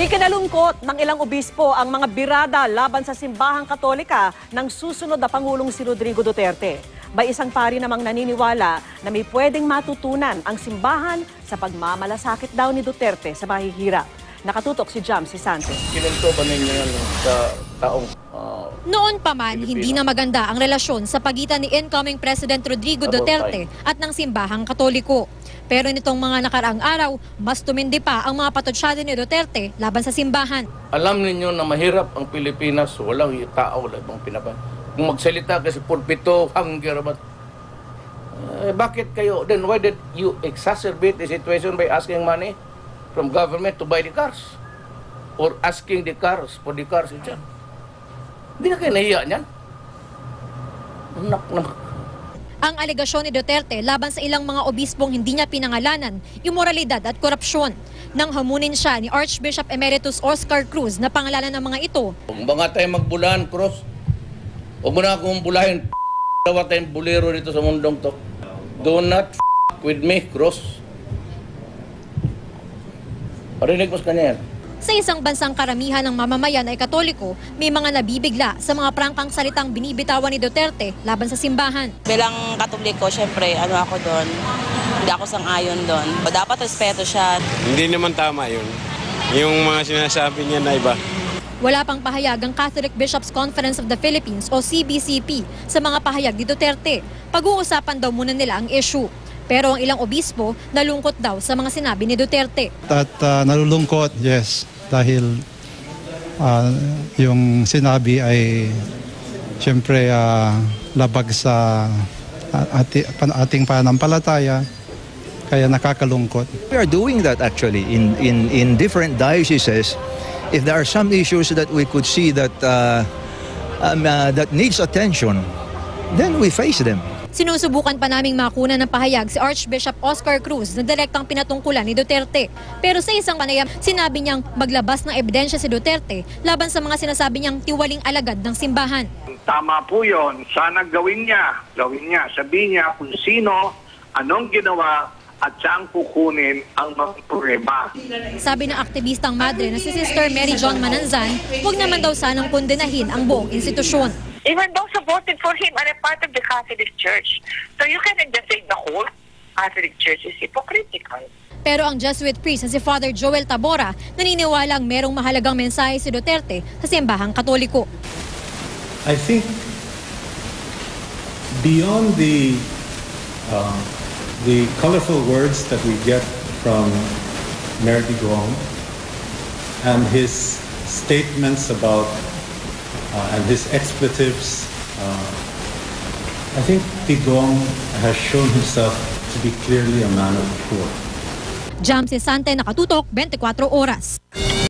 Ikinalungkot ng ilang obispo ang mga birada laban sa simbahang Katolika ng susunod na Pangulong si Rodrigo Duterte. May isang pari namang naniniwala na may pwedeng matutunan ang simbahan sa pagmamalasakit daw ni Duterte sa mahihirap. Nakatutok si Jamsi Santos. Kinento ba ninyo yan sa taong Noon pa man, hindi na maganda ang relasyon sa pagitan ni incoming President Rodrigo Duterte at ng simbahang Katoliko. Pero nitong mga nakaraang araw, mas tumindi pa ang mga patotsyado ni Duterte laban sa simbahan. Alam ninyo na mahirap ang Pilipinas, walang tao, wala bang pinabay. Kung magsalita kasi pulpito, hanggang bakit kayo? Then why did you exacerbate the situation by asking money from government to buy the cars? Or asking the cars for the cars itself? Hindi na kayo nahiya niyan. Ang alegasyon ni Duterte laban sa ilang mga obispong hindi niya pinangalanan, imoralidad at korupsyon. Nang hamunin siya ni Archbishop Emeritus Oscar Cruz na pangalanan ng mga ito. Kung ba nga tayo magbulan, Cruz? Huwag mo na akong bulahin. Dawa tayong bulero dito sa mundong to. Do not with me, Cruz. Parinig mo sa kanya yan. Sa isang bansang karamihan ng mamamayan ay Katoliko, may mga nabibigla sa mga prangkang salitang binibitawan ni Duterte laban sa simbahan. Bilang Katoliko, syempre, ako doon, hindi ako sang-ayon doon. Dapat respeto siya. Hindi naman tama yun. Yung mga sinasabi niya na iba. Wala pang pahayag ang Catholic Bishops' Conference of the Philippines o CBCP sa mga pahayag ni Duterte. Pag-uusapan daw muna nila ang issue. Pero ang ilang obispo nalungkot daw sa mga sinabi ni Duterte. At nalulungkot, yes, dahil yung sinabi ay siyempre labag sa ating pananampalataya, kaya nakakalungkot. We are doing that actually in different dioceses. If there are some issues that we could see that that needs attention, then we face them. Sinusubukan pa naming makuna ng pahayag si Archbishop Oscar Cruz na direktang pinatungkulan ni Duterte. Pero sa isang panayam, sinabi niyang maglabas ng ebidensya si Duterte laban sa mga sinasabi niyang tiwaling alagad ng simbahan. Tama po yun. Sana gawin niya. Sabihin niya kung sino, anong ginawa, at saan kukunin ang mga problema. Sabi ng aktivistang madre na si Sister Mary John Mananzan, huwag naman daw sanang kondenahin ang buong institusyon. Even those who voted for him are a part of the Catholic Church. So you cannot just say the whole Catholic Church is hypocritical. Pero ang Jesuit priest na si Father Joel Tabora naniniwalang merong mahalagang mensahe si Duterte sa simbahang Katoliko. I think beyond the colorful words that we get from Mayor Digong and his statements about and his expletives, I think Digong has shown himself to be clearly a man of the poor. Jamsi Sante, Nakatutok, 24 Oras.